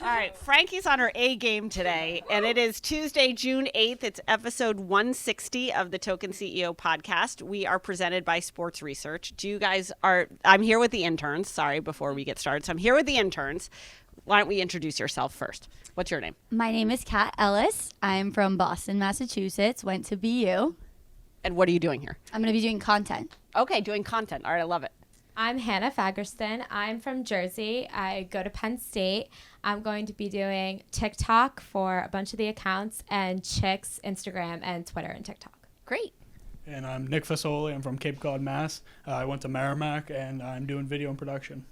All right, Frankie's on her A game today, and it is Tuesday, June 8th. It's episode 160 of the Token CEO podcast. We are presented by Sports Research. I'm here with the interns. Sorry, before we get started. So I'm here with the interns. Why don't we introduce yourself first? What's your name? My name is Kat Ellis. I'm from Boston, Massachusetts. Went to BU. And what are you doing here? I'm going to be doing content. Okay, doing content. All right, I love it. I'm Hannah Fagerston. I'm from Jersey. I go to Penn State. I'm going to be doing TikTok for a bunch of the accounts and Chicks, Instagram, and Twitter and TikTok. Great. And I'm Nick Fasoli. I'm from Cape Cod, Mass. I went to Merrimack, and I'm doing video and production.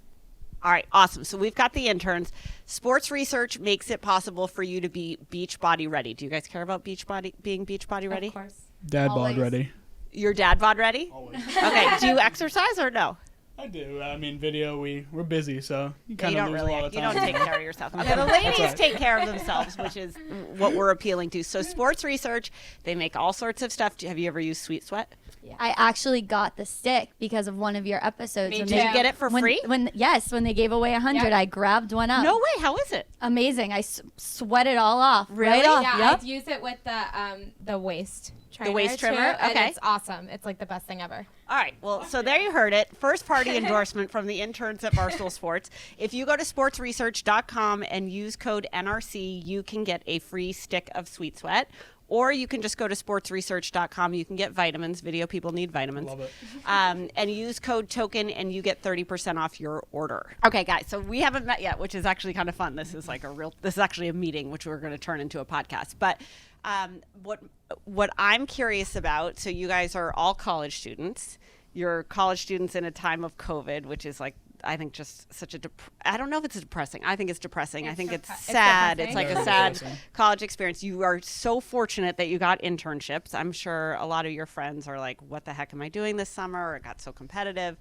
All right, awesome. So we've got the interns. Sports Research makes it possible for you to be beach body ready. Do you guys care about being beach body ready? Of course. Dad Always. bod ready. Your dad bod ready? Always. Okay, do you exercise or no? I do. I mean, video, we're busy, so you You kind of don't lose really. a lot of You time. don't take care of yourself. Okay, the ladies take care of themselves, which is what we're appealing to. So Sports Research, they make all sorts of stuff. Have you ever used Sweet Sweat? I actually got the stick because of one of your episodes. Me When too. Did you get it for free? When they gave away 100, Yep. I grabbed one up. No way. How is it? Amazing. I sweat it all off. Really? Right off. Yeah, Yep. I'd use it with the waist trimmer. waist trimmer? Too, and Okay. it's awesome. It's like the best thing ever. All right. Well, so there you heard it. First party endorsement from the interns at Barstool Sports. If you go to sportsresearch.com and use code NRC, you can get a free stick of Sweet Sweat. Or you can just go to sportsresearch.com. You can get vitamins. Video people need vitamins. Love it. And use code TOKEN and you get 30% off your order. Okay, guys. So we haven't met yet, which is actually kind of fun. This is actually a meeting, which we're going to turn into a podcast. But what I'm curious about, so you guys are all college students. You're college students in a time of COVID, which is like, I think just such a, I don't know if it's depressing. I think it's depressing. I think it's sad. It's like Very a sad depressing. college experience. You are so fortunate that you got internships. I'm sure a lot of your friends are like, what the heck am I doing this summer? It got so competitive.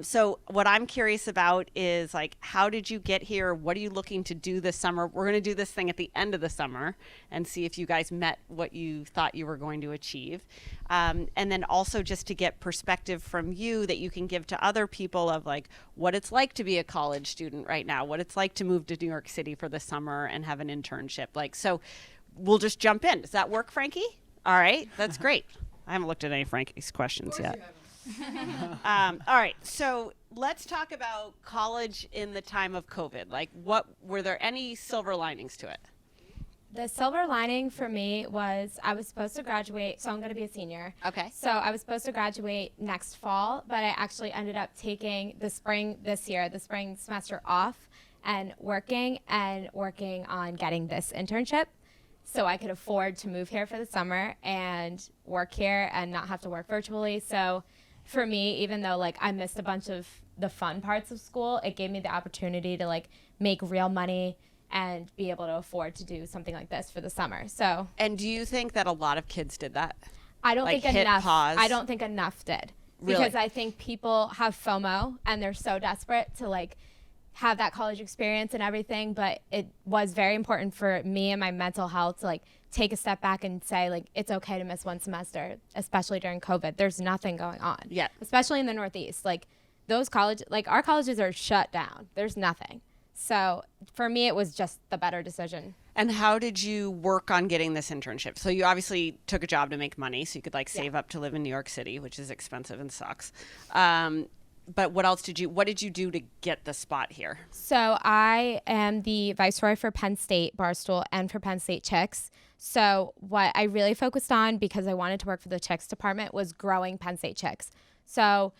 So what I'm curious about is like, how did you get here? What are you looking to do this summer? We're going to do this thing at the end of the summer and see if you guys met what you thought you were going to achieve. And then also just to get perspective from you that you can give to other people of like what it's like to be a college student right now, what it's like to move to New York City for the summer and have an internship. Like, so we'll just jump in. Does that work, Frankie? All right. That's great. I haven't looked at any Frankie's questions yet. All right. So let's talk about college in the time of COVID. Like, were there any silver linings to it? The silver lining for me was I was supposed to graduate, so I'm going to be a senior. Okay. So I was supposed to graduate next fall, but I actually ended up taking the spring semester off and working on getting this internship so I could afford to move here for the summer and work here and not have to work virtually. So for me, even though like I missed a bunch of the fun parts of school, it gave me the opportunity to like make real money and be able to afford to do something like this for the summer. So, And do you think that a lot of kids did that? I don't Like think hit enough. pause? I don't think enough did. Really? Because I think people have FOMO and they're so desperate to like have that college experience and everything, but it was very important for me and my mental health to like take a step back and say like it's okay to miss one semester, especially during COVID. There's nothing going on. Yeah. Especially in the Northeast. Like our colleges are shut down. There's nothing. So for me, it was just the better decision. And how did you work on getting this internship? So you obviously took a job to make money so you could like save up to live in New York City, which is expensive and sucks. But what did you do to get the spot here? So I am the Viceroy for Penn State Barstool and for Penn State Chicks. So what I really focused on, because I wanted to work for the Chicks department, was growing Penn State Chicks. So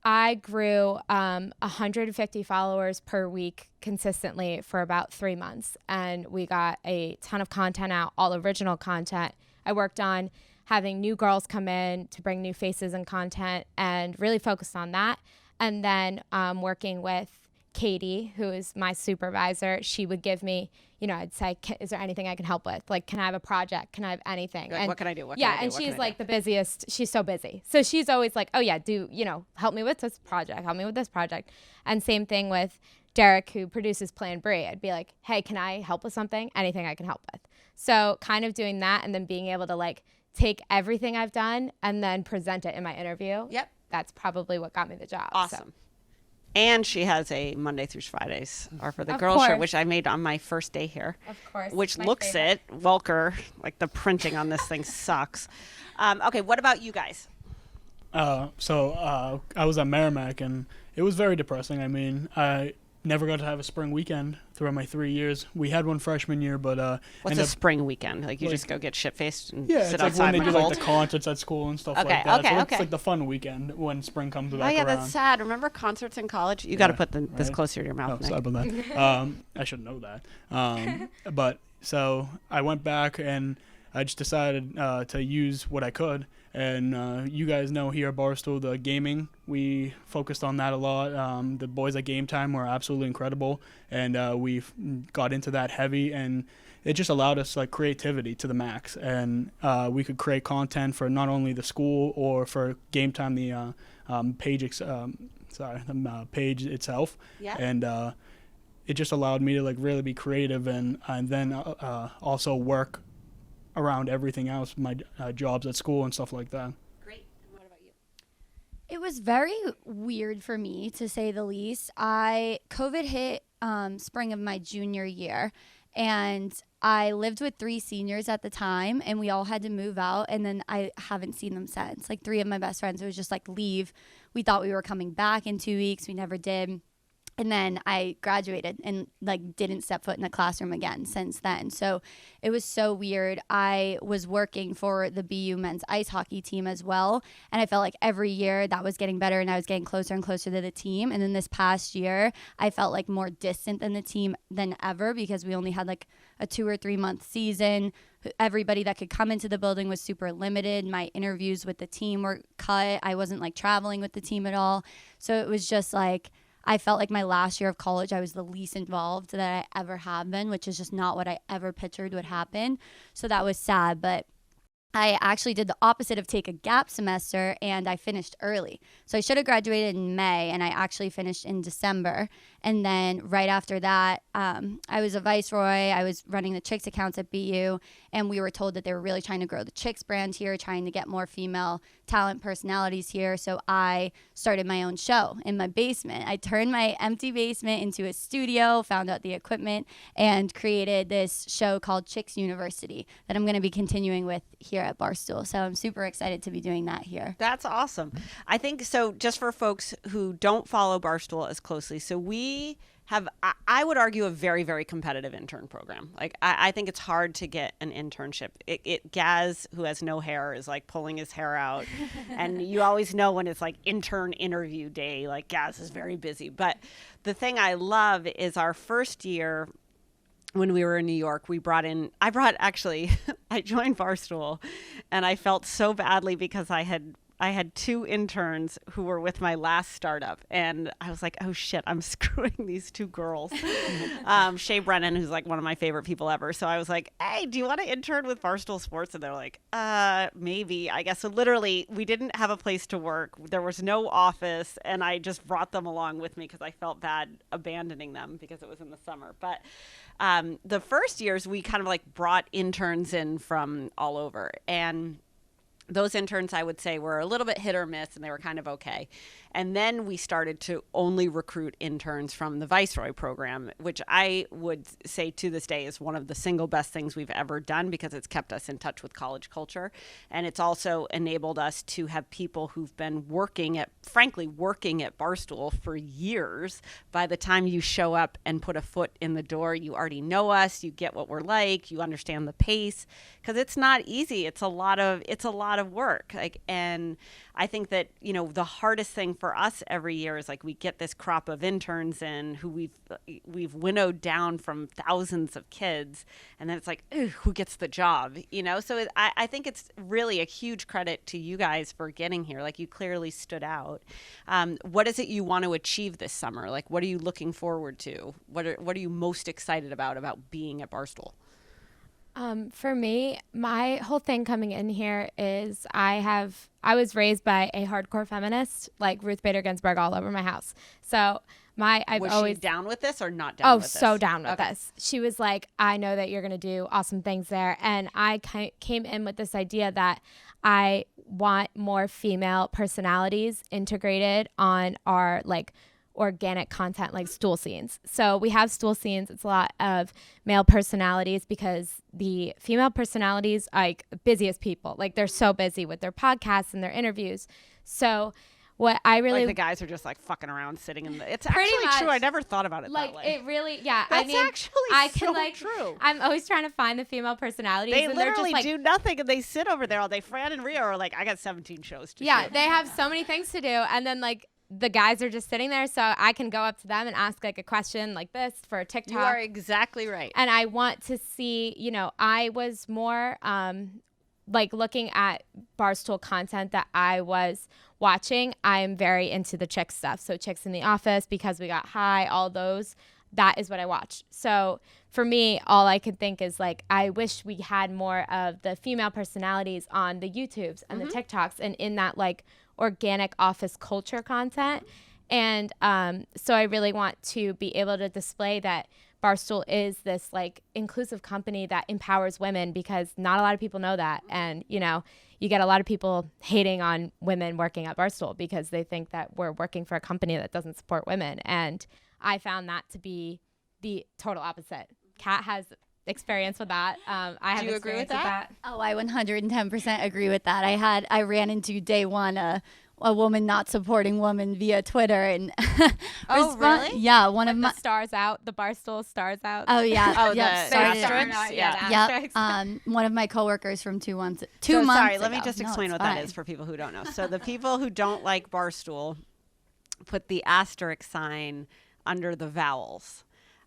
I grew 150 followers per week consistently for about 3 months. And we got a ton of content out, all original content. I worked on having new girls come in to bring new faces and content and really focused on that. And then working with Katie, who is my supervisor, she would give me, I'd say, is there anything I can help with? Like, can I have a project? Can I have anything? Like, and what can I do? And she's like the busiest. She's so busy. So she's always like, oh yeah, help me with this project. Help me with this project. And same thing with Derek, who produces Plan Brie. I'd be like, hey, can I help with something? Anything I can help with. So kind of doing that and then being able to like take everything I've done and then present it in my interview. Yep. That's probably what got me the job. Awesome. So. And she has a Monday through Fridays are for the Of girls shirt, course. which I made on my first day here. Of course. Which my looks favorite. it. Welker, like the printing on this thing sucks. Okay, what about you guys? So I was at Merrimack, and it was very depressing. I mean, I never got to have a spring weekend throughout my 3 years. We had one freshman year, but What's ended a up- spring weekend? Like you like- just go get shit faced and yeah, sit it's like outside when they in do the like cold. the concerts at school and stuff Okay, like that. okay, So okay. it's like the fun weekend when spring comes back Oh yeah, around. that's sad. Remember concerts in college? You got to Yeah, put this right. closer to your Oh, mouth, Nick. sorry about that. I should know that. But so I went back and I just decided to use what I could. And you guys know here at Barstool, the gaming, we focused on that a lot. The boys at Game Time were absolutely incredible. And we've got into that heavy. And it just allowed us like creativity to the max. And we could create content for not only the school or for Game Time, the page itself. Yeah. And it just allowed me to like really be creative and then also work around everything else, my jobs at school and stuff like that. Great. And what about you? It was very weird for me, to say the least. COVID hit spring of my junior year, and I lived with 3 seniors at the time, and we all had to move out, and then I haven't seen them since. Like 3 of my best friends, it was just like leave. We thought we were coming back in 2 weeks. We never did. And then I graduated and like didn't step foot in a classroom again since then. So it was so weird. I was working for the BU men's ice hockey team as well. And I felt like every year that was getting better and I was getting closer and closer to the team. And then this past year, I felt like more distant than the team than ever because we only had like a 2 or 3 month season. Everybody that could come into the building was super limited. My interviews with the team were cut. I wasn't like traveling with the team at all. So it was just like, I felt like my last year of college, I was the least involved that I ever have been, which is just not what I ever pictured would happen. So that was sad. But I actually did the opposite of take a gap semester, and I finished early. So I should have graduated in May, and I actually finished in December. And then right after that, I was a Viceroy. I was running the Chicks accounts at BU, and we were told that they were really trying to grow the Chicks brand here, trying to get more female talent personalities here. So I started my own show in my basement. I turned my empty basement into a studio, found out the equipment, and created this show called Chicks University that I'm going to be continuing with here at Barstool. So I'm super excited to be doing that here. That's awesome. I think so. Just for folks who don't follow Barstool as closely, so we have, I would argue, a very, very competitive intern program. Like, I think it's hard to get an internship. Gaz, who has no hair, is like pulling his hair out. And you always know when it's like intern interview day, like Gaz is very busy. But the thing I love is our first year, when we were in New York, I joined Barstool, and I felt so badly because I had 2 interns who were with my last startup, and I was like, oh shit, I'm screwing these 2 girls. Shay Brennan, who's like one of my favorite people ever. So I was like, hey, do you want to intern with Barstool Sports? And they're like, maybe, I guess. So literally, we didn't have a place to work. There was no office, and I just brought them along with me because I felt bad abandoning them because it was in the summer. But the first years, we kind of like brought interns in from all over, and those interns, I would say, were a little bit hit or miss, and they were kind of okay. And then we started to only recruit interns from the Viceroy program, which I would say to this day is one of the single best things we've ever done because it's kept us in touch with college culture. And it's also enabled us to have people who've been working at Barstool for years. By the time you show up and put a foot in the door, you already know us, you get what we're like, you understand the pace, because it's not easy. It's a lot of work. And I think that, the hardest thing for us every year is like we get this crop of interns in who we've winnowed down from thousands of kids, and then it's like, who gets the job? So I think it's really a huge credit to you guys for getting here. Like, you clearly stood out. What is it you want to achieve this summer? Like, what are you looking forward to? What are you most excited about being at Barstool? For me, my whole thing coming in here is I was raised by a hardcore feminist, like Ruth Bader Ginsburg all over my house. So Was always she down with this or not down with this? Oh, so down with Okay. this. She was like, I know that you're going to do awesome things there. And I came in with this idea that I want more female personalities integrated on our organic content like stool scenes. So we have stool scenes. It's a lot of male personalities because the female personalities are like busiest people. Like they're so busy with their podcasts and their interviews. So what I really like the guys are just like fucking around sitting in the. It's Pretty actually much. true. I never thought about it like that way. it really, yeah. That's I mean, actually I so can like. true. I'm always trying to find the female personalities. They and they're literally just like, do nothing and they sit over there all day. Fran and Rio are like, I got 17 shows to yeah, shoot. they have so many things to do, and then like the guys are just sitting there, so I can go up to them and ask like a question like this for a TikTok. You are exactly right. And I want to see, you know, I was more like looking at Barstool content that I was watching. I'm very into the chick stuff. So Chicks in the Office, Because We Got High, all those, that is what I watch. So for me, all I can think is like, I wish we had more of the female personalities on the YouTubes and the TikToks and in that like organic office culture content. And so I really want to be able to display that Barstool is this like inclusive company that empowers women, because not a lot of people know that. And, you know, you get a lot of people hating on women working at Barstool because they think that we're working for a company that doesn't support women. And I found that to be the total opposite. Kat has experience with that. I have Do you agree with experience that? Oh, I 110% agree with that. I ran into day one a woman not supporting women via Twitter and Oh, really? Yeah, one of the my stars out, the Barstool stars out. Oh yeah. Oh, yep, the started it. asterisks? Yeah. the asterisks. One of my coworkers from 2 months So, months sorry, let me ago. just No, explain it's what that fine. is for people who don't know. So the people who don't like Barstool put the asterisk sign under the vowels.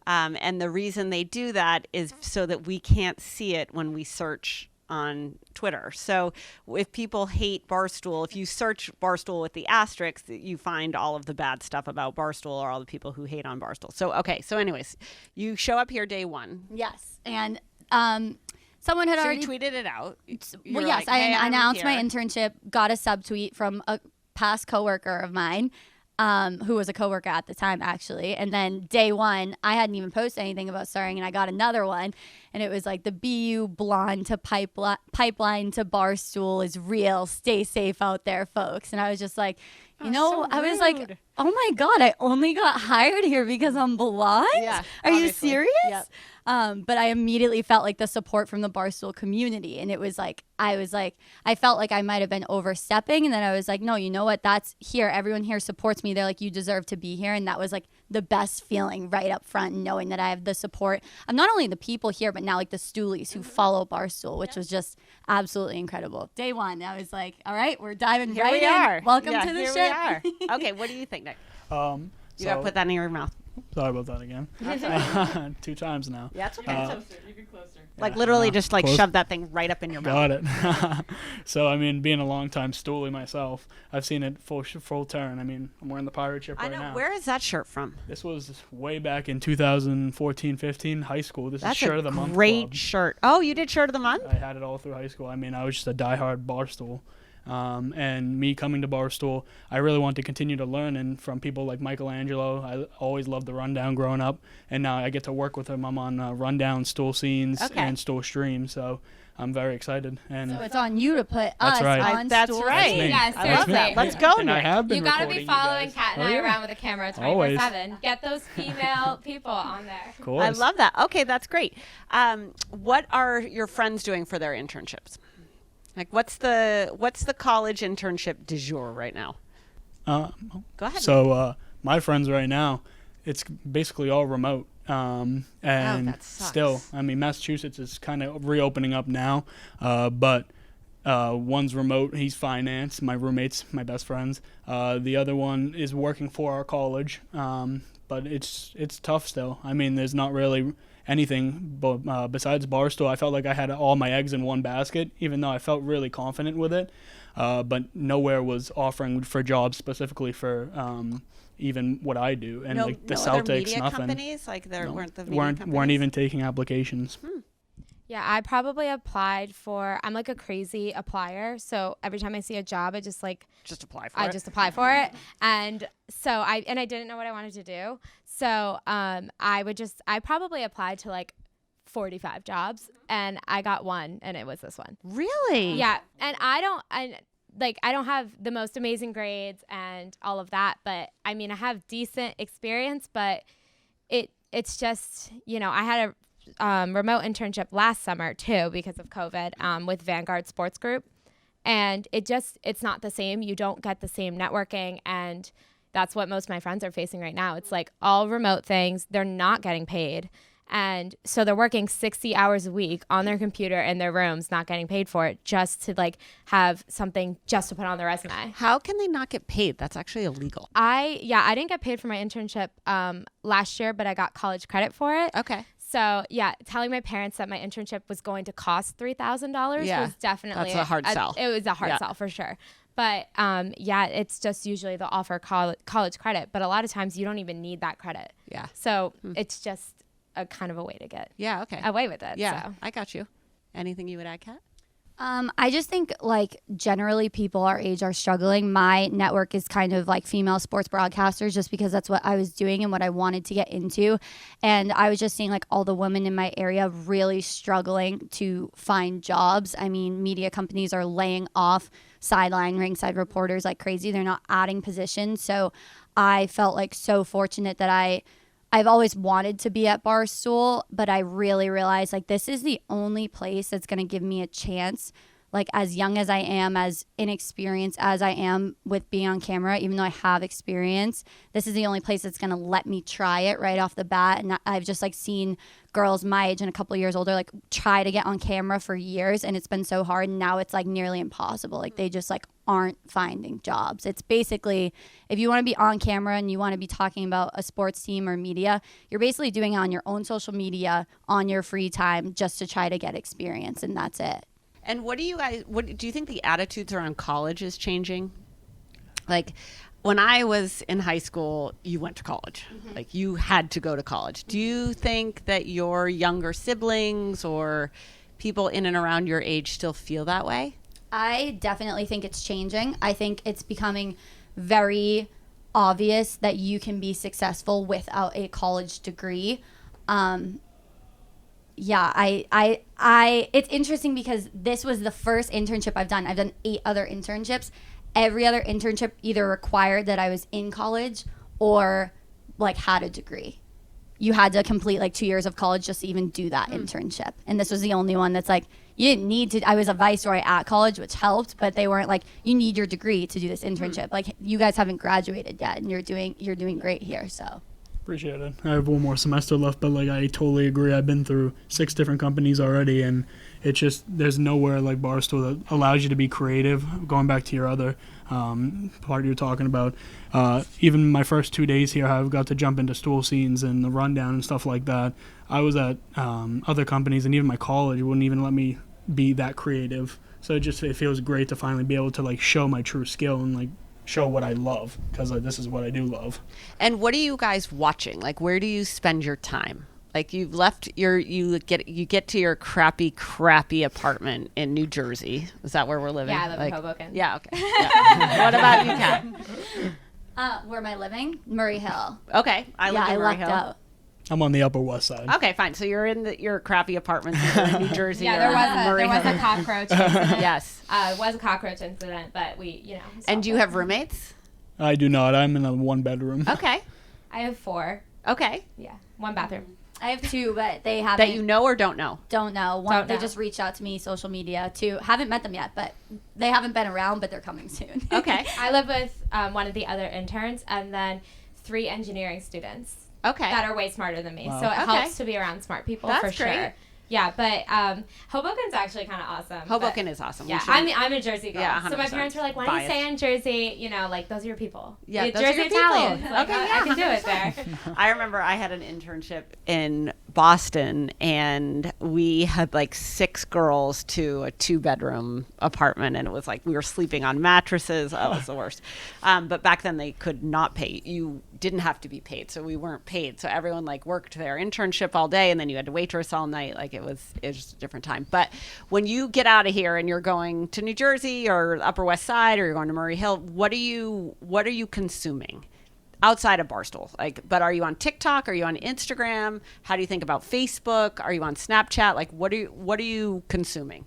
And the reason they do that is so that we can't see it when we search on Twitter. So if people hate Barstool, if you search Barstool with the asterisk, you find all of the bad stuff about Barstool or all the people who hate on Barstool. So, okay. So anyways, you show up here day one. Yes, and someone had So already you tweeted it out. You Well, were yes, like, hey, I I'm announced my here. internship, got a subtweet from a past coworker of mine, who was a coworker at the time, actually. And then day one, I hadn't even posted anything about starting, and I got another one, and it was like the BU blonde to pipeline to Barstool is real. Stay safe out there, folks. And I was just like, so I was like, rude. oh my God, I only got hired here because I'm blonde? Yeah, Are you obviously. serious? Yep. But I immediately felt like the support from the Barstool community. And it was like, I felt like I might have been overstepping. And then I was like, no, you know what? That's here. Everyone here supports me. They're like, you deserve to be here. And that was like the best feeling right up front, knowing that I have the support of not only the people here, but now like the stoolies who follow Barstool, which was just absolutely incredible. Day one, I was like, all right, we're diving Here right we in. are. Welcome Yeah, to the here ship. we are. Okay, what do you think, Nick? You got to So- put that in your mouth. Sorry about that again. 2 times now. Yeah, that's okay. Yeah, literally no, just like close. shove that thing right up in your mouth. Got it. So, I mean, being a long-time stoolie myself, I've seen it full turn. I mean, I'm wearing the pirate ship I right know. now. Where is that shirt from? This was way back in 2014-15, high school. This That's is Shirt a of the Month great Club. shirt. Oh, you did shirt of the month? I had it all through high school. I mean, I was just a diehard Barstool. And me coming to Barstool, I really want to continue to learn, and from people like Michelangelo. I always loved the Rundown growing up, and now I get to work with him. I'm on Rundown, Stool Scenes, Okay. and Stool Stream, so I'm very excited. And So it's on you to put That's us right. on That's Stool right. Scenes. Yes, I love that. seriously. Let's go, and I Nick. have been You gotta be recording following you guys. Kat and Oh, I yeah. around with a camera Always. 24/7. Get those female people on there. Of course. I love that. Okay, that's great. What are your friends doing for their internships? Like, what's the college internship du jour right now? Go ahead. So my friends right now, it's basically all remote. And that sucks. still, I mean, Massachusetts is kind of reopening up now, but one's remote. He's finance. My roommates, my best friends. The other one is working for our college, but it's tough still. I mean, there's not really anything besides Barstool. I felt like I had all my eggs in one basket, even though I felt really confident with it. But nowhere was offering for jobs specifically for even what I do. And like the other Celtics, media nothing. companies? Like there No. weren't the media weren't companies? even taking applications. Yeah, I probably applied for. I'm like a crazy applier, so every time I see a job, I just Just apply for I it. just apply for it, and so I didn't know what I wanted to do, so I probably applied to like 45 jobs, and I got one, and it was this one. Really? Yeah, and like I don't have the most amazing grades and all of that, but I mean I have decent experience, but it's just, I had a remote internship last summer too because of COVID with Vanguard Sports Group, and it's not the same. You don't get the same networking, and that's what most of my friends are facing right now. It's like all remote things. They're not getting paid. And so they're working 60 hours a week on their computer in their rooms, not getting paid for it, just to like have something just to put on their resume. How can they not get paid? That's actually illegal. I didn't get paid for my internship last year, but I got college credit for it. Okay. So yeah, telling my parents that my internship was going to cost $3,000 was definitely that's a hard sell. It was a hard sell for sure. But it's just usually they'll offer college credit, but a lot of times you don't even need that credit. Yeah. So it's just a kind of a way to get away with it. Yeah, so. I got you. Anything you would add, Kat? I just think like generally people our age are struggling. My network is kind of like female sports broadcasters just because that's what I was doing and what I wanted to get into. And I was just seeing like all the women in my area really struggling to find jobs. I mean, media companies are laying off sideline ringside reporters like crazy. They're not adding positions. So I felt like so fortunate that I've always wanted to be at Barstool, but I really realized like this is the only place that's going to give me a chance, like as young as I am, as inexperienced as I am with being on camera, even though I have experience, this is the only place that's going to let me try it right off the bat. And I've just like seen girls my age and a couple of years older like try to get on camera for years, and it's been so hard, and now it's like nearly impossible. Like they just like aren't finding jobs. It's basically, if you want to be on camera and you want to be talking about a sports team or media, you're basically doing it on your own social media on your free time just to try to get experience, and that's it. And what do you think the attitudes around college is changing? Like when I was in high school, you went to college. Mm-hmm. Like you had to go to college. Do you think that your younger siblings or people in and around your age still feel that way? I definitely think it's changing. I think it's becoming very obvious that you can be successful without a college degree. It's interesting because this was the first internship I've done. I've done 8 other internships. Every other internship either required that I was in college or like had a degree. You had to complete like 2 years of college just to even do that internship. And this was the only one that's like, you didn't need to. I was a viceroy at college, which helped, but they weren't like, you need your degree to do this internship. Like you guys haven't graduated yet, and you're doing great here. So appreciate it. I have one more semester left, but like I totally agree. I've been through 6 different companies already, and it's just there's nowhere like Barstool that allows you to be creative. Going back to your other part you're talking about, even my first 2 days here, I've got to jump into stool scenes and the rundown and stuff like that. I was at other companies, and even my college wouldn't even let me be that creative. So it feels great to finally be able to like show my true skill and like show what I love, because this is what I do love. And what are you guys watching? Like, where do you spend your time? Like, you've left you get to your crappy apartment in New Jersey. Is that where we're living? Yeah, I live in Hoboken. Yeah, okay. Yeah. What about you, Kat? Where am I living? Murray Hill. Okay, I live in Murray Hill. Out. I'm on the Upper West Side. Okay, fine. So you're in your crappy apartments in New Jersey. Yeah, there was a cockroach incident. Yes. It was a cockroach incident, but we. And do you have roommates? I do not. I'm in a 1-bedroom. Okay. I have 4. Okay. Yeah, 1 bathroom. I have 2, but they haven't. That you know or don't know? Don't know. They just reached out to me, social media, too. Haven't met them yet, but they haven't been around, but they're coming soon. Okay. I live with one of the other interns and then 3 engineering students. Okay. That are way smarter than me. Wow. So it helps to be around smart people. That's for sure. great. Yeah, but Hoboken's actually kind of awesome. Hoboken is awesome. Yeah, I'm a Jersey girl. Yeah, 100%. So my parents were like, why don't you stay in Jersey? Like, those are your people. Yeah, You're those are Jersey your people. Italians. Like, Okay, I can do it there. I remember I had an internship in Boston, and we had like 6 girls to a 2-bedroom apartment, and it was like we were sleeping on mattresses. Oh, it was the worst. But back then they could not pay. You didn't have to be paid, so we weren't paid. So everyone like worked their internship all day, and then you had to waitress all night. Like it was just a different time. But when you get out of here and you're going to New Jersey or Upper West Side, or you're going to Murray Hill, what are you consuming outside of Barstool? Like, but are you on TikTok? Are you on Instagram? How do you think about Facebook? Are you on Snapchat? Like, what are you consuming?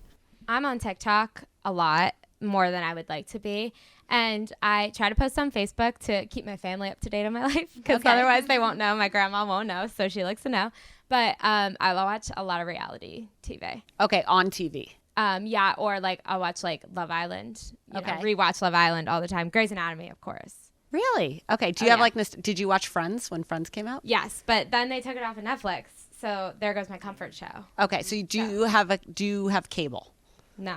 I'm on TikTok a lot. more than I would like to be. And I try to post on Facebook to keep my family up to date on my life, because otherwise they won't know. My grandma won't know, so she likes to know. But I watch a lot of reality TV. Okay, on TV. Yeah, or like I'll watch like Love Island. Okay. Rewatch Love Island all the time. Grey's Anatomy, of course. Really? Okay. Do you have like did you watch Friends when Friends came out? Yes, but then they took it off of Netflix, so there goes my comfort show. Okay, so do you have cable? No.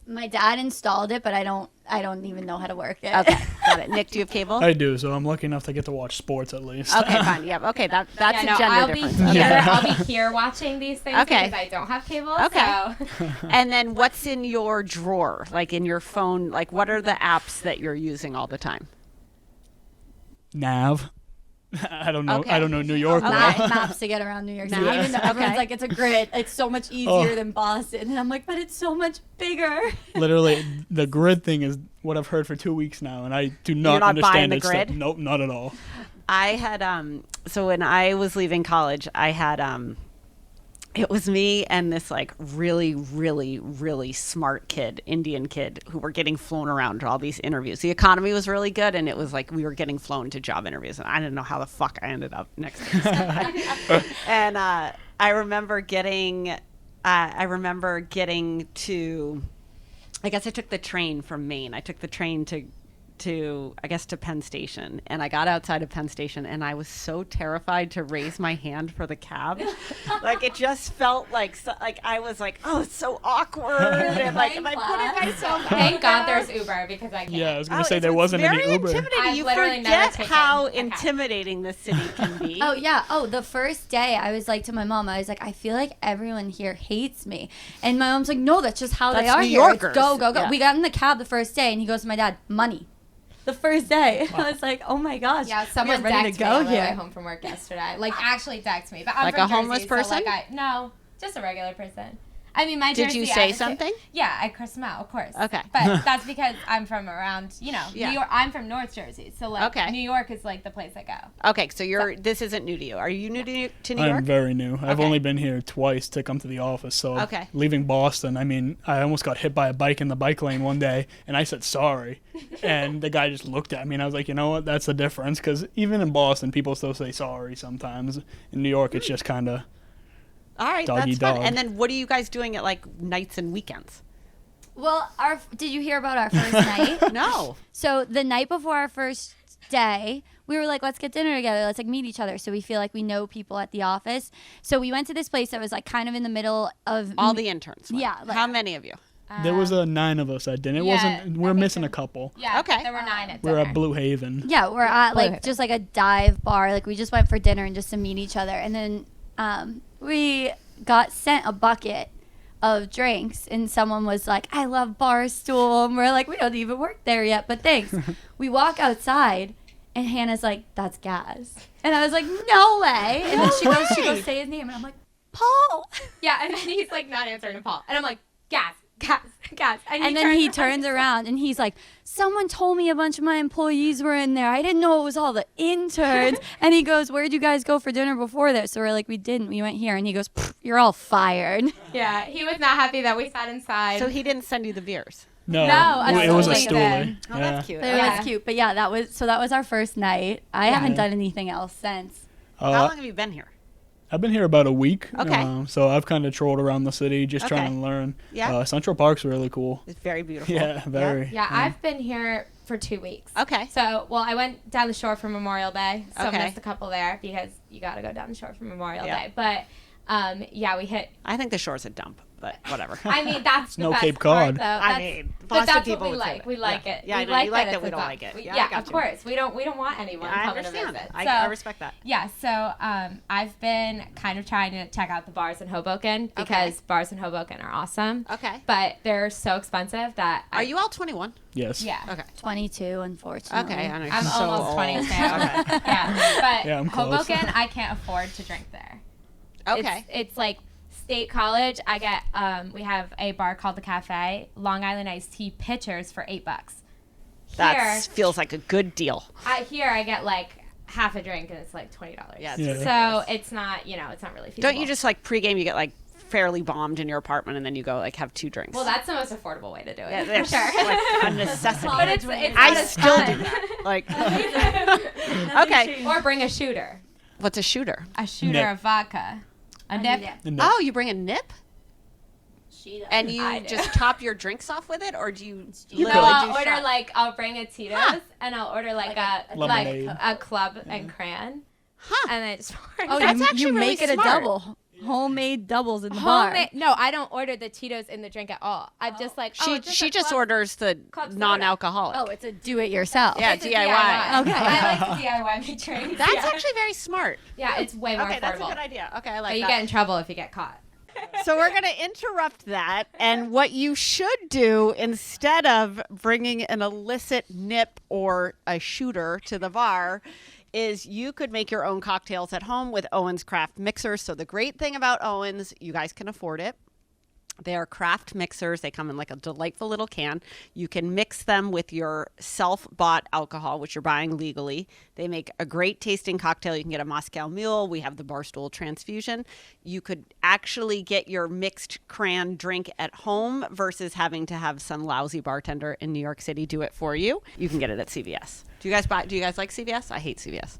My dad installed it, but I don't even know how to work it. Okay, got it. Nick, do you have cable? I do, so I'm lucky enough to get to watch sports at least. Okay, fine. Yeah. Okay, that's a gender I'll difference. Be here, Okay. I'll be here watching these things because I don't have cable. Okay. So. And then what's in your drawer, like in your phone? Like, what are the apps that you're using all the time? Nav. I don't know. Okay. I don't know New York. Okay. well. Maps to get around New York City. Maps. Even though everyone's Okay. like, it's a grid. It's so much easier than Boston. And I'm like, but it's so much bigger. Literally, the grid thing is what I've heard for 2 weeks now, and I do not not buying understand the it. grid? Nope, not at all. I had so when I was leaving college, I had it was me and this like really, really, really smart kid, Indian kid, who were getting flown around to all these interviews. The economy was really good, and it was like we were getting flown to job interviews, and I didn't know how the fuck I ended up next to this guy. And I remember getting to, I guess I took the train from Maine. I took the train to Penn Station, and I got outside of Penn Station, and I was so terrified to raise my hand for the cab. Like it just felt like I was like, oh, it's so awkward, and like am I putting myself? Thank God there's Uber because I can't. Yeah, I was gonna say there wasn't any very Uber. intimidating. I've You literally never forget taken how a cab. intimidating this city can be. Oh, yeah. Oh, the first day I was like to my mom, I was like, I feel like everyone here hates me. And my mom's like, no, that's just how they That's are New here. It's Yorkers. go, go, go. Yeah. We got in the cab the first day, and he goes to my dad, money. The first day. I was like, oh my gosh. Yeah, we someone are ready decked to me go on the way here. home from work yesterday. Like actually decked me, but I'm Like from a homeless Jersey, person? So like no, just a regular person. I mean, my Did Jersey you say attitude- something? Yeah, I cursed him out, of course. Okay. But that's because I'm from around, Yeah. New York. I'm from North Jersey, so like Okay. New York is like the place I go. Okay, so this isn't new to you. Are you new to New I'm York? very new. I've Okay. only been here twice to come to the office. So Okay. leaving Boston, I mean, I almost got hit by a bike in the bike lane one day, and I said sorry, and the guy just looked at me, and I was like, you know what? That's the difference, because even in Boston, people still say sorry sometimes. In New York, it's just kind of. All right, Doggy that's fun. dog. And then what are you guys doing at like nights and weekends? Well, did you hear about our first night? No. So the night before our first day, we were like, let's get dinner together. Let's like meet each other. So we feel like we know people at the office. So we went to this place that was like kind of in the middle of All the interns. went. Yeah, like- How many of you? There was 9 of us that didn't. It yeah, wasn't. We're I think missing so. a couple. Yeah. Okay. There were 9 at We're dinner. at Blue Haven. Yeah, we're at Blue like Haven. just like a dive bar. Like we just went for dinner and just to meet each other. And then we got sent a bucket of drinks, and someone was like, I love Barstool. And we're like, we don't even work there yet, but thanks. We walk outside, and Hannah's like, that's gas. And I was like, no way. And then she goes, say his name. And I'm like, Paul. Yeah, and then he's like not answering to Paul, and I'm like, gas. And then he turns around and he's like, someone told me a bunch of my employees were in there. I didn't know it was all the interns. And he goes, where'd you guys go for dinner before this? So we're like, we didn't. We went here. And he goes, you're all fired. Yeah, he was not happy that we sat inside. So he didn't send you the beers. No, No, it was a Stoolie stoolie. did. Oh, Yeah. that's cute. But it Yeah. was cute. But yeah, that was our first night. I haven't done anything else since. How long have you been here? I've been here about a week. Okay. So I've kind of trolled around the city just Okay. trying to learn. Yeah. Central Park's really cool. It's very beautiful. Yeah, very. Yeah, I've been here for 2 weeks. Okay. So, well, I went down the shore for Memorial Day, so Okay. I missed a couple there because you got to go down the shore for Memorial Yeah. Day. But, yeah, we hit. I think the shore's a dump, but whatever. I mean, that's the No best Cape part, Cod. though. I That's- mean, but Boston that's people what we would say like. that. We like Yeah. it. Yeah, I we know. like You like it's that we a don't dump. like it. We- Yeah, I yeah, got of you. course. We don't want anyone I coming to understand. visit. I So- respect that. Yeah, so I've been kind of trying to check out the bars in Hoboken because bars in Hoboken are awesome. Okay. But they're so expensive that Are you all 21? Yes. Yeah. Okay. 22, unfortunately. Okay. I know. I'm you're so almost old. 22. Okay. Yeah, but Yeah, I'm close. Hoboken, I can't afford to drink there. Okay. It's like State College. I get we have a bar called the Cafe, Long Island iced tea pitchers for $8. That feels like a good deal. Here I get like half a drink and it's like $20. Yeah. Yeah. So it's not, it's not really feasible. Don't you just like pregame? You get like fairly bombed in your apartment, and then you go like have 2 drinks. Well, that's the most affordable way to do it. yeah, for that's sure. like a necessity. But it's I not as still fun. do that. Like, okay, Or bring a shooter. what's a shooter? A shooter Nip. of vodka. A nip. And Oh, you bring a nip, She does. and I you do. just top your drinks off with it, or do you No, literally I'll do order shots? like I'll bring a Tito's and I'll order like a Lemonade. club and crayon. Huh. And then I just pour Oh, it. That's you actually really make it smart. a double. Homemade doubles in the bar. Homemade. No, I don't order the Tito's in the drink at all. I'm just like She a just club- orders the club soda. non-alcoholic. Oh, it's a do-it-yourself. Yeah, It's a DIY. Okay. I like to DIY my drinks. That's yeah. actually very smart. Yeah, it's way more Okay, affordable. that's a good idea. Okay, I like But you that. get in trouble if you get caught. So we're going to interrupt that. And what you should do instead of bringing an illicit nip or a shooter to the bar is you could make your own cocktails at home with Owen's Craft Mixers. So the great thing about Owen's, you guys can afford it. They are craft mixers. They come in like a delightful little can. You can mix them with your self-bought alcohol, which you're buying legally. They make a great tasting cocktail. You can get a Moscow Mule. We have the Barstool Transfusion. You could actually get your mixed cran drink at home versus having to have some lousy bartender in New York City do it for you. You can get it at CVS. Do you guys like CVS? I hate CVS.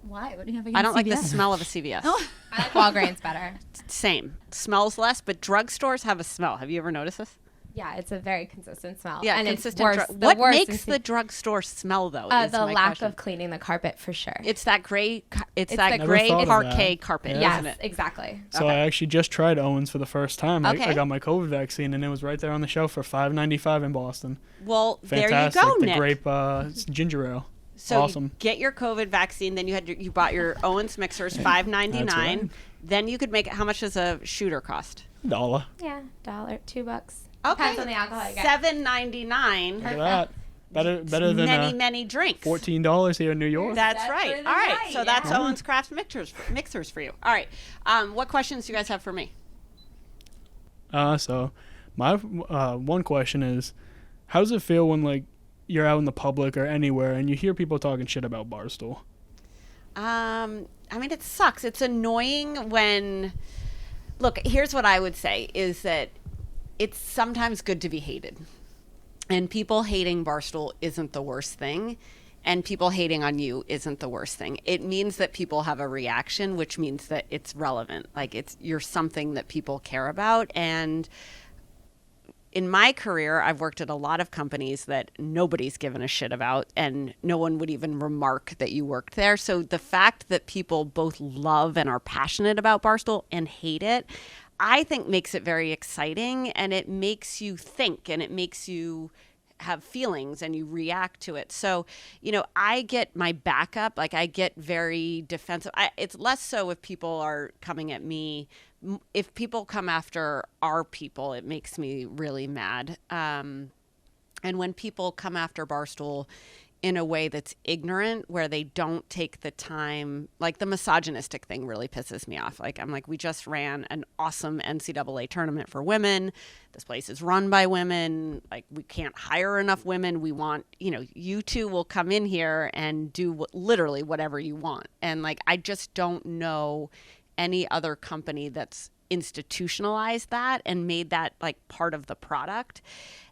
Why? What do you have against I don't like the CVS? smell of a CVS. I like Walgreens better. Same. Smells less, but drugstores have a smell. Have you ever noticed this? Yeah, it's a very consistent smell. Yeah, and consistent. it's worse. What worst makes is the drugstore smell though? Is the my lack question. of cleaning the carpet for sure. It's that gray. It's It's that the- Never gray thought of parquet that. carpet, Yeah. isn't Yes, it? exactly. So Okay. I actually just tried Owens for the first time. Okay. I got my COVID vaccine, and it was right there on the shelf for $5.95 in Boston. Well, Fantastic. there you go, The Nick. grape ginger ale. So awesome. you get your COVID vaccine, then you bought your Owens mixers, $5.99. That's right. Then you could make it. How much does a shooter cost? $1. Yeah, $1, $2. Okay, Depends on the alcohol you get. $7.99. Look at that. Better than many drinks. $14 here in New York. That's That's right. pretty All right. right, So that's yeah. Owens Craft mixers for you. All right. What questions do you guys have for me? So my one question is, how does it feel when like you're out in the public or anywhere and you hear people talking shit about Barstool? I mean, it sucks. It's annoying when. Look, here's what I would say is that it's sometimes good to be hated. And people hating Barstool isn't the worst thing. And people hating on you isn't the worst thing. It means that people have a reaction, which means that it's relevant. Like you're something that people care about. And in my career, I've worked at a lot of companies that nobody's given a shit about, and no one would even remark that you worked there. So the fact that people both love and are passionate about Barstool and hate it, I think makes it very exciting, and it makes you think, and it makes you have feelings and you react to it. So, I get my backup, like I get very defensive. It's less so if people are coming at me. If people come after our people, it makes me really mad. And when people come after Barstool in a way that's ignorant, where they don't take the time, like the misogynistic thing really pisses me off. Like, I'm like, we just ran an awesome NCAA tournament for women. This place is run by women. Like, we can't hire enough women. We want, you two will come in here and do literally whatever you want. And like, I just don't know any other company that's institutionalized that and made that like part of the product.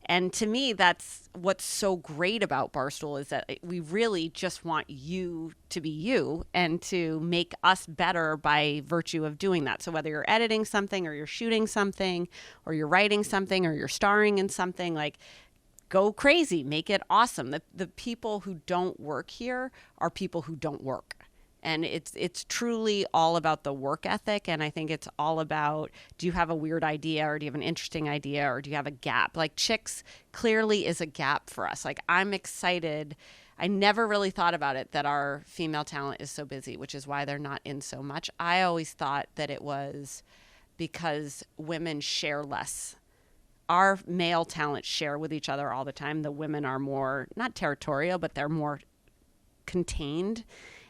And to me, that's what's so great about Barstool, is that we really just want you to be you and to make us better by virtue of doing that. So whether you're editing something or you're shooting something or you're writing something or you're starring in something, like, go crazy, make it awesome. The people who don't work here are people who don't work. And it's truly all about the work ethic. And I think it's all about, do you have a weird idea, or do you have an interesting idea, or do you have a gap? Like, Chicks clearly is a gap for us. Like, I'm excited. I never really thought about it, that our female talent is so busy, which is why they're not in so much. I always thought that it was because women share less. Our male talent share with each other all the time. The women are more, not territorial, but they're more contained.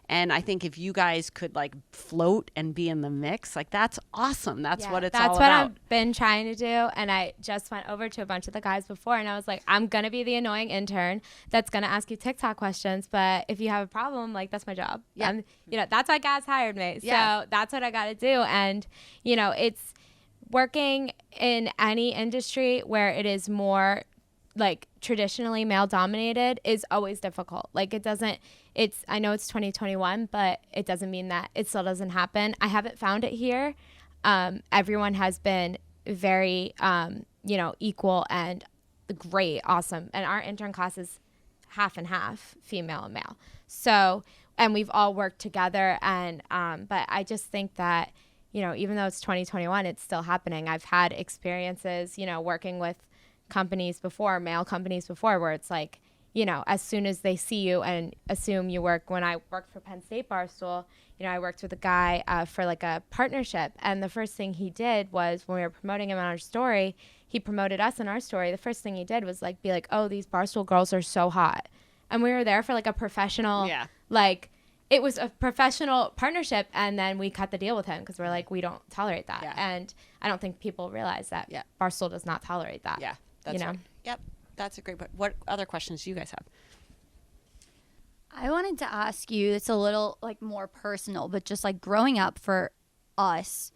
And I think if you guys could like float and be in the mix, like, that's awesome. That's what it's all That's about. what I've been trying to do. And I just went over to a bunch of the guys before, and I was like, I'm going to be the annoying intern that's going to ask you TikTok questions. But if you have a problem, like, that's my job. Yeah. And, that's why guys hired me. Yeah. So that's what I got to do. And, it's working in any industry where it is more like traditionally male dominated is always difficult. Like I know it's 2021, but it doesn't mean that it still doesn't happen. I haven't found it here. Everyone has been very, equal and great, awesome. And our intern class is half and half, female and male. So, and we've all worked together. And, but I just think that, even though it's 2021, it's still happening. I've had experiences, working with companies before, male companies before, where it's like, as soon as they see you and assume you work. When I worked for Penn State Barstool, I worked with a guy for like a partnership. And the first thing he did was, when we were promoting him on our story, he promoted us in our story. The first thing he did was like, be like, oh, these Barstool girls are so hot. And we were there for like a professional, it was a professional partnership. And then we cut the deal with him because we're like, we don't tolerate that. Yeah. And I don't think people realize that Barstool does not tolerate that. Yeah, that's right. Yep, that's a great point. What other questions do you guys have? I wanted to ask you, it's a little like more personal, but just like growing up for us,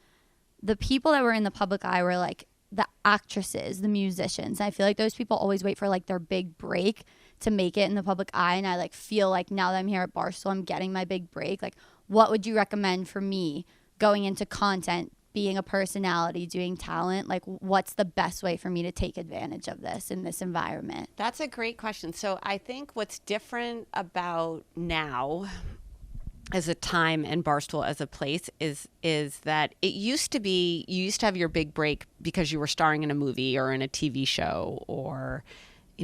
the people that were in the public eye were like the actresses, the musicians. And I feel like those people always wait for like their big break to make it in the public eye. And I like feel like now that I'm here at Barstool, I'm getting my big break. Like, what would you recommend for me going into content, being a personality, doing talent? Like, what's the best way for me to take advantage of this in this environment? That's a great question. So I think what's different about now as a time and Barstool as a place is that it used to be, you used to have your big break because you were starring in a movie or in a TV show, or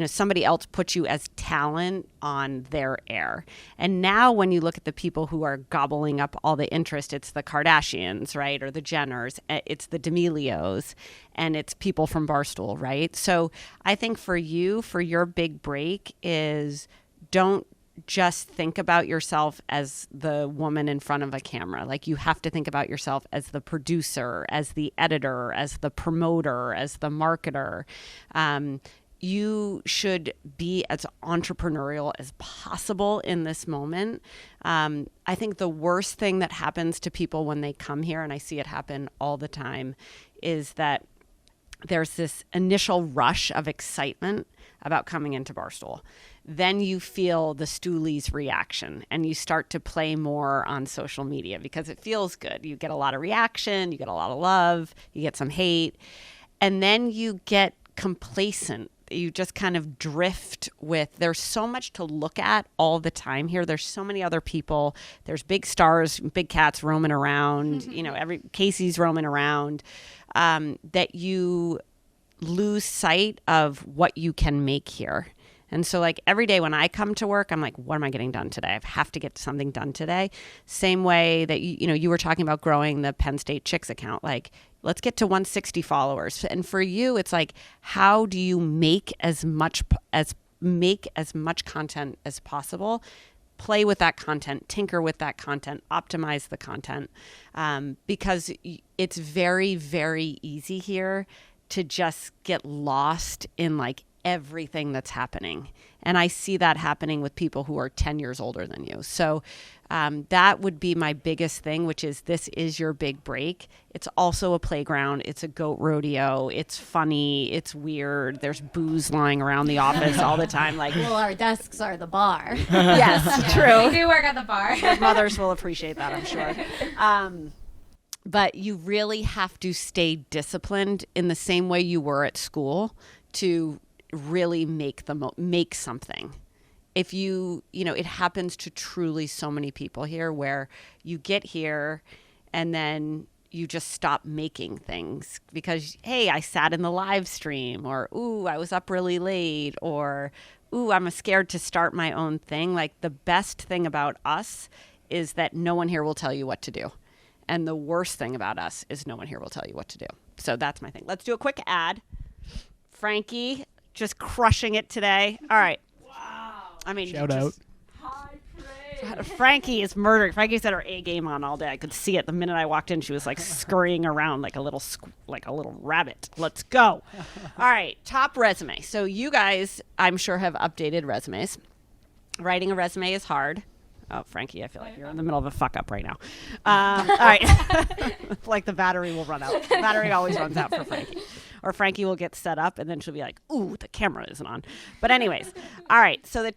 somebody else put you as talent on their air. And now when you look at the people who are gobbling up all the interest, it's the Kardashians, right? Or the Jenners, it's the D'Amelios, and it's people from Barstool, right? So I think for you, for your big break is, don't just think about yourself as the woman in front of a camera. Like, you have to think about yourself as the producer, as the editor, as the promoter, as the marketer. You should be as entrepreneurial as possible in this moment. I think the worst thing that happens to people when they come here, and I see it happen all the time, is that there's this initial rush of excitement about coming into Barstool. Then you feel the stoolies reaction, and you start to play more on social media because it feels good. You get a lot of reaction, you get a lot of love, you get some hate, and then you get complacent. You just kind of drift with, there's so much to look at all the time here. There's so many other people. There's big stars, big cats roaming around, Casey's roaming around, that you lose sight of what you can make here. And so like every day when I come to work, I'm like, what am I getting done today? I have to get something done today. Same way that, you were talking about growing the Penn State Chicks account. Like, let's get to 160 followers. And for you, it's like, how do you make as much content as possible? Play with that content, tinker with that content, optimize the content, because it's very, very easy here to just get lost in like everything that's happening. And I see that happening with people who are 10 years older than you. So that would be my biggest thing, which is, this is your big break. It's also a playground. It's a goat rodeo. It's funny. It's weird. There's booze lying around the office all the time. Like, well, our desks are the bar. Yes, true. We do work at the bar. Mothers will appreciate that, I'm sure. But you really have to stay disciplined in the same way you were at school to really make something. If it happens to truly so many people here, where you get here and then you just stop making things because, hey, I sat in the live stream, or, ooh, I was up really late, or, ooh, I'm scared to start my own thing. Like, the best thing about us is that no one here will tell you what to do. And the worst thing about us is no one here will tell you what to do. So that's my thing. Let's do a quick ad. Frankie, just crushing it today. All right. Wow. I mean, shout out. High praise. Frankie is murdering. Frankie said her A game on all day. I could see it the minute I walked in. She was like scurrying around like a little rabbit. Let's go. All right. Top resume. So you guys, I'm sure, have updated resumes. Writing a resume is hard. Oh, Frankie, I feel like you're in the middle of a fuck up right now. All right. Like the battery will run out. The battery always runs out for Frankie. Or Frankie will get set up and then she'll be like, ooh, the camera isn't on. But anyways, all right. So the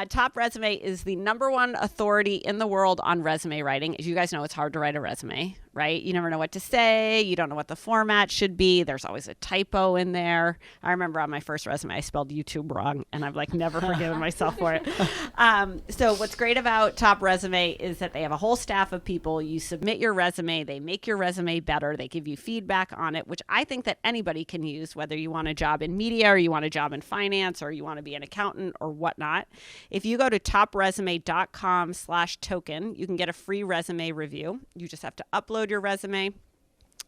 Top Resume is the #1 authority in the world on resume writing. As you guys know, it's hard to write a resume, right? You never know what to say. You don't know what the format should be. There's always a typo in there. I remember on my first resume, I spelled YouTube wrong and I've like never forgiven myself for it. So what's great about Top Resume is that they have a whole staff of people. You submit your resume, they make your resume better. They give you feedback on it, which I think that anybody can use, whether you want a job in media or you want a job in finance or you want to be an accountant or whatnot. If you go to topresume.com/token, you can get a free resume review. You just have to upload your resume.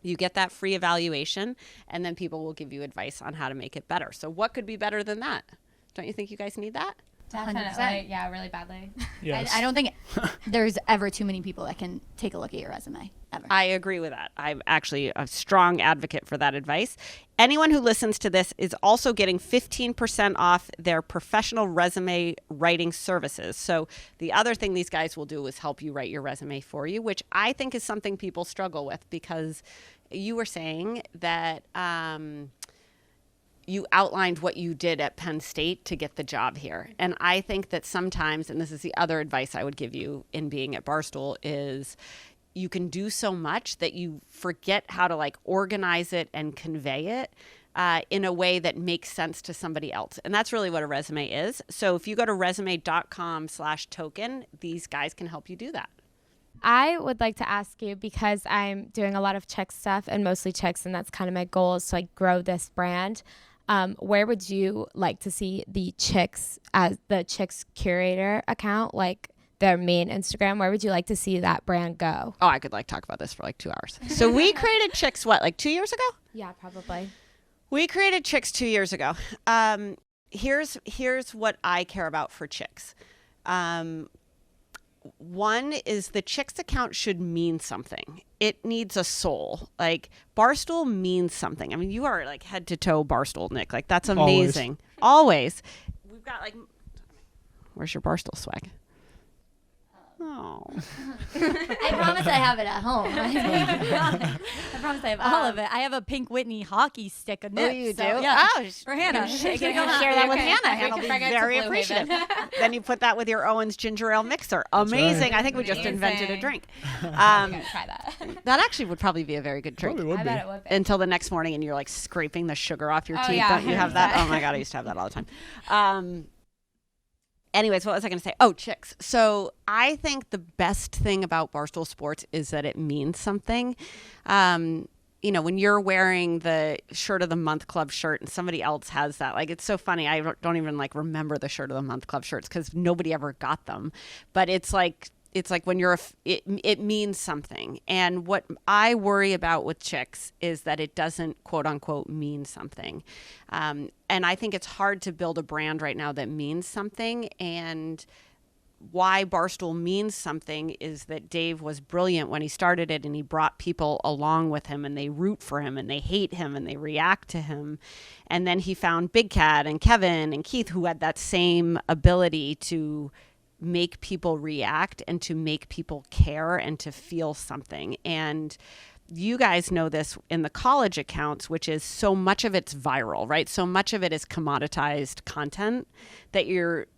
You get that free evaluation, and then people will give you advice on how to make it better. So what could be better than that? Don't you think you guys need that? Definitely. 100%. Yeah, really badly. Yes. I don't think there's ever too many people that can take a look at your resume, ever. I agree with that. I'm actually a strong advocate for that advice. Anyone who listens to this is also getting 15% off their professional resume writing services. So the other thing these guys will do is help you write your resume for you, which I think is something people struggle with, because you were saying that you outlined what you did at Penn State to get the job here. And I think that sometimes, and this is the other advice I would give you in being at Barstool, is you can do so much that you forget how to like organize it and convey it in a way that makes sense to somebody else. And that's really what a resume is. So if you go to resume.com/token, these guys can help you do that. I would like to ask you, because I'm doing a lot of Chicks stuff and mostly Chicks, and that's kind of my goal, is to like grow this brand. Where would you like to see the Chicks, as the Chicks curator account, like their main Instagram? Where would you like to see that brand go? Oh, I could like talk about this for like 2 hours. So we created Chicks, what, like 2 years ago? Yeah, probably. We created Chicks 2 years ago. Here's what I care about for Chicks. One is the Chicks account should mean something. It needs a soul. Like Barstool means something. I mean, you are like head to toe Barstool, Nick. Like that's amazing. Always. We've got like, where's your Barstool swag? Oh. I promise I have it at home. I promise I have all of it. I have a pink Whitney hockey stick. Oh, you do? Yeah. Oh, For Hannah. Share Share that with Hannah. We Hannah will can be bring it to very Blue appreciative. Haven. Then you put that with your Owens ginger ale mixer. Amazing. right. I think we just Amazing. invented a drink. I'm gonna try that. That actually would probably be a very good drink. Probably would I be. bet it would be. Until the next morning and you're like scraping the sugar off your Oh, teeth. yeah, Don't you have that? 100%. Oh my God, I used to have that all the time. Anyways, what was I going to say? Oh, Chicks. So I think the best thing about Barstool Sports is that it means something. You know, when you're wearing the shirt of the month club shirt and somebody else has that, like, it's so funny. I don't even like remember the shirt of the month club shirts because nobody ever got them. But it's like when you're, it means something. And what I worry about with Chicks is that it doesn't quote unquote mean something. And I think it's hard to build a brand right now that means something. And why Barstool means something is that Dave was brilliant when he started it, and he brought people along with him, and they root for him and they hate him and they react to him. And then he found Big Cat and Kevin and Keith, who had that same ability to make people react and to make people care and to feel something. And you guys know this in the college accounts, which is so much of it's viral, right? So much of it is commoditized content that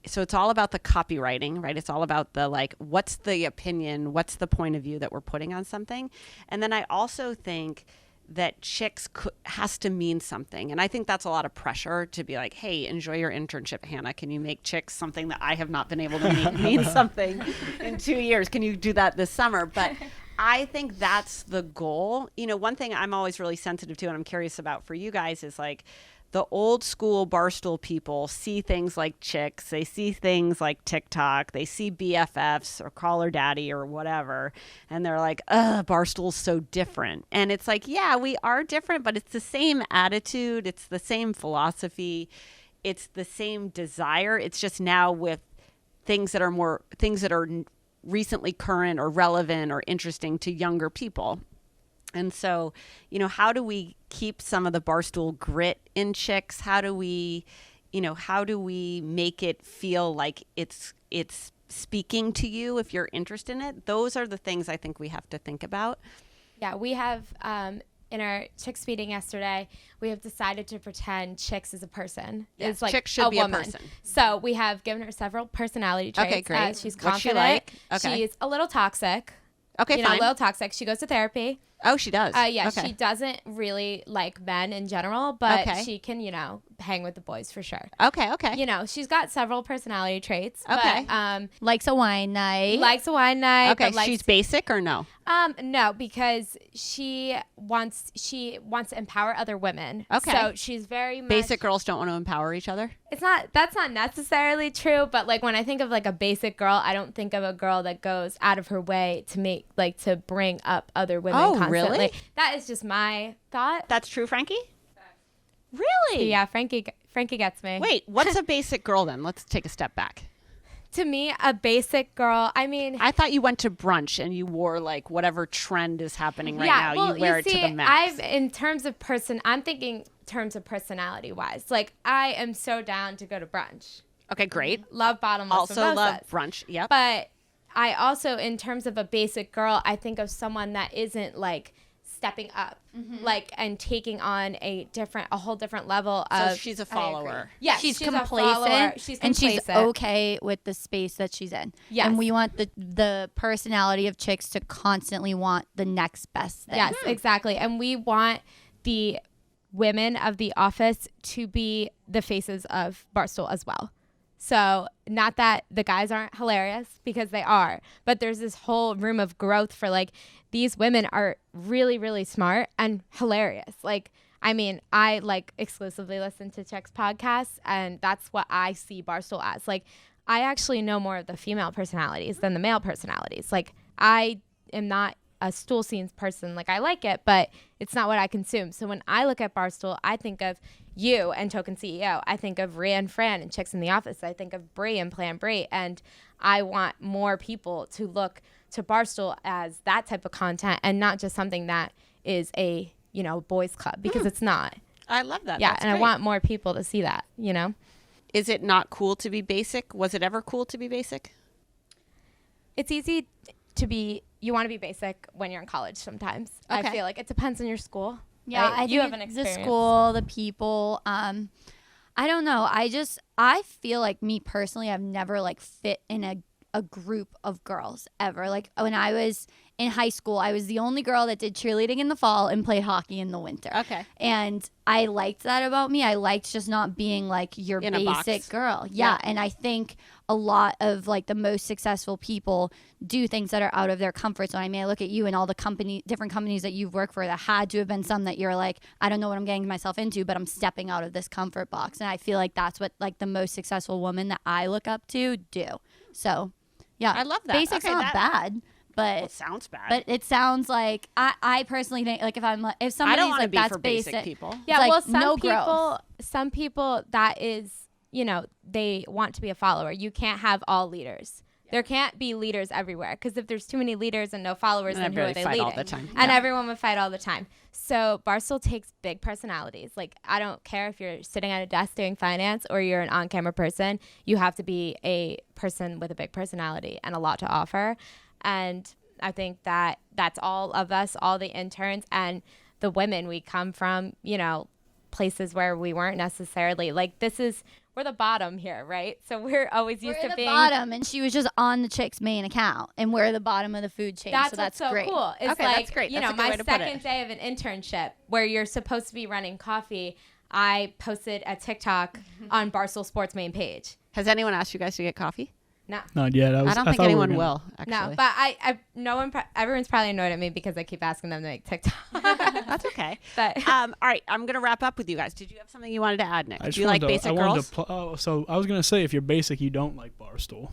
so it's all about the copywriting, right? It's all about the like, what's the opinion? What's the point of view that we're putting on something? And then I also think that Chicks has to mean something. And I think that's a lot of pressure to be like, hey, enjoy your internship, Hannah. Can you make Chicks something that I have not been able to make mean something in 2 years? Can you do that this summer? But I think that's the goal. You know, one thing I'm always really sensitive to and I'm curious about for you guys is like, the old school Barstool people see things like Chicks. They see things like TikTok. They see BFFs or Call Her Daddy or whatever. And they're like, ugh, Barstool's so different. And it's like, yeah, we are different, but it's the same attitude. It's the same philosophy. It's the same desire. It's just now with things that are recently current or relevant or interesting to younger people. And so, you know, how do we keep some of the Barstool grit in Chicks? How do we make it feel like it's speaking to you if you're interested in it. Those are the things I think we have to think about. Yeah, we have in our Chicks meeting yesterday, we have decided to pretend Chicks is a person. Yeah, It's like Chicks should be a woman. person. So we have given her several personality traits. Okay, great. She's What's she confident. like? Okay. She's a little toxic. Okay, A fine. little toxic. She goes to therapy. Oh, she does. Yeah, Okay. she doesn't really like men in general, but Okay. she can, hang with the boys for sure. Okay. She's got several personality traits. Okay. But, Likes a wine night. likes a wine night. Okay, but likes, she's basic or no? no, because she wants to empower other women. Okay. So she's very much Basic girls don't want to empower each other? that's not necessarily true, but like when I think of like a basic girl, I don't think of a girl that goes out of her way to bring up other women Oh, constantly. really? That is just my thought. That's true, Frankie? Really? Yeah, Frankie gets me. Wait, what's a basic girl then? Let's take a step back. To me, a basic girl, I mean, I thought you went to brunch and you wore like whatever trend is happening right now. well, You wear it see, to the max. I'm thinking in terms of personality wise. Like I am so down to go to brunch. Okay, great. Love bottomless Also mimosas. love brunch. Yep. But I also, in terms of a basic girl, I think of someone that isn't like stepping up, like and taking on a whole different level of. So she's a follower. Yeah, she's a follower. complacent, She's and she's complacent. okay with the space that she's in. Yes. And we want the personality of chicks to constantly want the next best thing. Yes, exactly. And we want the women of the office to be the faces of Barstool as well. So not that the guys aren't hilarious, because they are, but there's this whole room of growth for like these women are really, really smart and hilarious. Like, I mean, I like exclusively listen to Chicks podcasts, and that's what I see Barstool as. Like, I actually know more of the female personalities than the male personalities. Like, I am not a stool scenes person. Like, I like it, but it's not what I consume. So when I look at Barstool, I think of you and Token CEO. I think of Rhea and Fran and Chicks in the Office. I think of Brie and Plan Brie. And I want more people to look to Barstool as that type of content and not just something that is a, boys club, because it's not. I love that. Yeah, That's and great. I want more people to see that, Is it not cool to be basic? Was it ever cool to be basic? It's easy to be, you want to be basic when you're in college sometimes. Okay. I feel like it depends on your school. Yeah, right? I think you have an the experience. school, the people. I don't know. I feel like me personally, I've never like fit in a group of girls ever. Like when I was in high school, I was the only girl that did cheerleading in the fall and played hockey in the winter. Okay. And I liked that about me. I liked just not being like your In a box. basic girl. Yeah. And I think a lot of like the most successful people do things that are out of their comfort zone. I mean, I look at you and all the different companies that you've worked for, that had to have been some that you're like, I don't know what I'm getting myself into, but I'm stepping out of this comfort box. And I feel like that's what like the most successful women that I look up to do. So yeah, I love that. Basic's Okay, not bad, but It sounds bad. but it sounds like I personally think like if I somebody's don't want to like be that's for basic people. Yeah, like, well, some no people, that is, they want to be a follower. You can't have all leaders. There can't be leaders everywhere, because if there's too many leaders and no followers, And then who are everybody they fight leading? all the time. And Yeah. everyone would fight all the time. So Barstool takes big personalities. Like, I don't care if you're sitting at a desk doing finance or you're an on-camera person. You have to be a person with a big personality and a lot to offer. And I think that that's all of us, all the interns and the women. We come from, places where we weren't necessarily like, we're the bottom here, right? So we're always used we're to the being bottom, and she was just on the chick's main account, and we're the bottom of the food chain. That's so what's that's so great. cool. It's Okay, like, that's great. That's a good my way to put second it. day of an internship where you're supposed to be running coffee, I posted a TikTok on Barstool Sports main page. Has anyone asked you guys to get coffee? No. Not yet. I don't think thought we were anyone gonna- will, actually. No, but everyone's probably annoyed at me because I keep asking them to make TikTok. That's okay. But All right, I'm going to wrap up with you guys. Did you have something you wanted to add, Nick? I just Do you like wanted to- basic I wanted girls? to so I was gonna say, if you're basic, you don't like Barstool.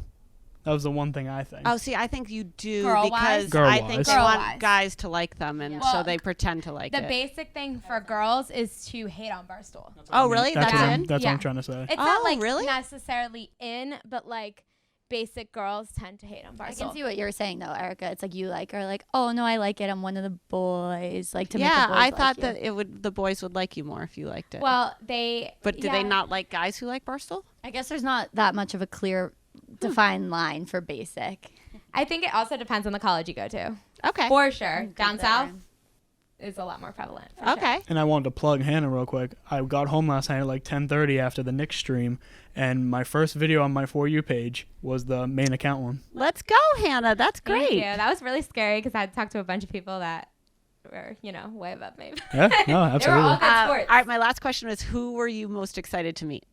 That was the one thing I think. Oh, see, I think you do Girl-wise? because I think they Girl-wise. want guys to like them, and Yeah. so Well, they pretend to like the it. basic thing for girls is to hate on Barstool. Oh, really? That's, That's what, in? I'm, that's what Yeah. I'm trying to say. It's Oh, not like really? necessarily in, but like basic girls tend to hate on Barstool. I can see what you're saying though, Erika. It's like you like are like, oh no, I like it. I'm one of the boys. Like to make Yeah, the boys I like thought you. that the boys would like you more if you liked it. Well, but do they not like guys who like Barstool? I guess there's not that much of a clear defined line for basic. I think it also depends on the college you go to. Okay. For sure. Good Down there. south is a lot more prevalent. For Okay. Sure. And I wanted to plug Hannah real quick. I got home last night at like 10:30 after the Knicks stream, and my first video on my For You page was the main account one. Let's go, Hannah. That's Thank great. you. That was really scary because I had to talk to a bunch of people that were, way above me. Yeah, no, They were all absolutely. good sports. All right, my last question was, who were you most excited to meet?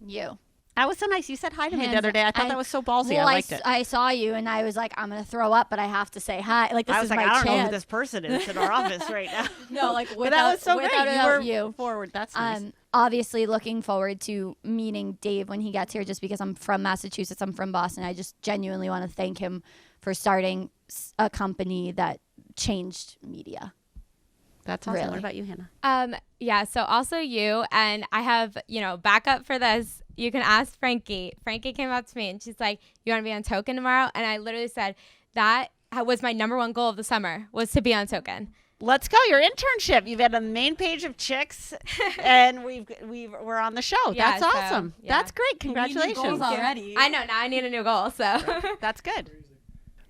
You. That was so nice. You said hi to me the Hands- other day. I thought that was so ballsy. Well, I liked it. I saw you and I was like, I'm gonna throw up, but I have to say hi. Like this I is was like, my I don't chance. know who this person is in our office right now. No, like But that was so great. without You were you. forward. That's nice. Obviously looking forward to meeting Dave when he gets here, just because I'm from Massachusetts, I'm from Boston. I just genuinely want to thank him for starting a company that changed media. That's awesome. really. What about you, Hannah? Yeah, so also you, and I have, backup for this. You can ask Frankie. Frankie came up to me and she's like, you want to be on Token tomorrow? And I literally said, that was my number one goal of the summer, was to be on Token. Let's go. Your internship. You've had a main page of chicks, and we're on the show. Yeah, That's so, awesome. yeah. That's great. Congratulations. Goals already. I know, now I need a new goal, so. That's good.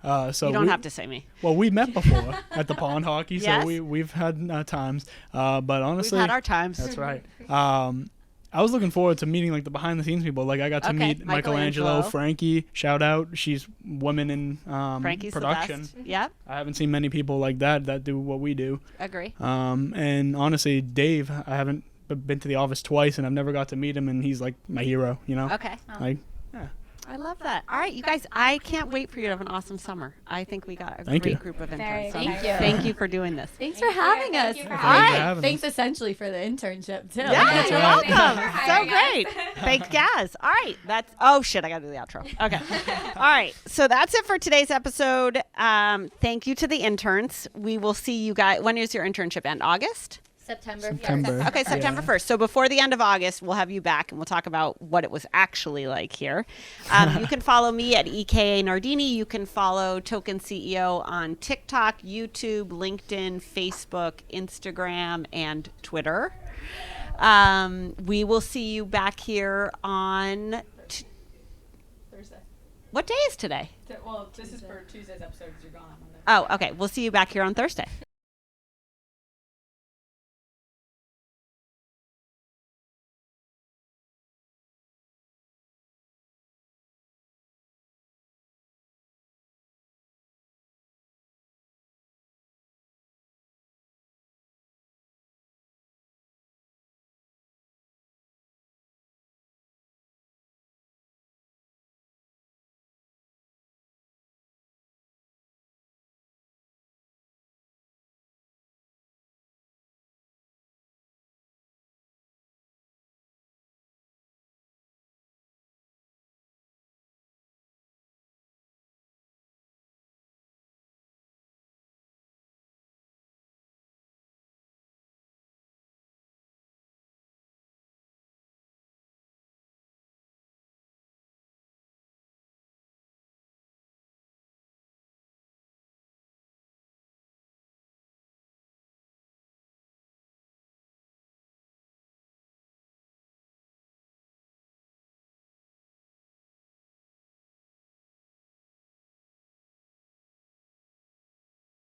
So You don't we- have to say me. Well, we met before at the pond hockey, Yes. so we've had times. But honestly, We've had our times. that's right. I was looking forward to meeting like the behind the scenes people. Like I got to Okay, meet Michelangelo, Michelangelo. Frankie. Shout out, she's women in Frankie's production. the best. Yep. I haven't seen many people like that do what we do. Agree. And honestly, Dave, I haven't been to the office twice, and I've never got to meet him, and he's like my hero. Okay. Like, I love that. All right, you guys, I can't wait for you to have an awesome summer. I think we got a Thank great you. group of Very interns. So Thank you. Thank you for doing this. Thanks for having Thank us. you for Thank having you us. for having Thanks us. essentially for the internship too. Yeah, That's you're right. welcome. Thank you for So hiring great. us. Thanks, guys. All right. Oh, shit. I got to do the outro. Okay. All right. So that's it for today's episode. Thank you to the interns. We will see you guys. When is your internship end? August? September. Okay, September 1st. So before the end of August, we'll have you back and we'll talk about what it was actually like here. You can follow me at EKA Nardini. You can follow Token CEO on TikTok, YouTube, LinkedIn, Facebook, Instagram, and Twitter. We will see you back here on Thursday. what day is today? Well, this is for Tuesday's episode because you're gone on Monday. Oh, okay. We'll see you back here on Thursday.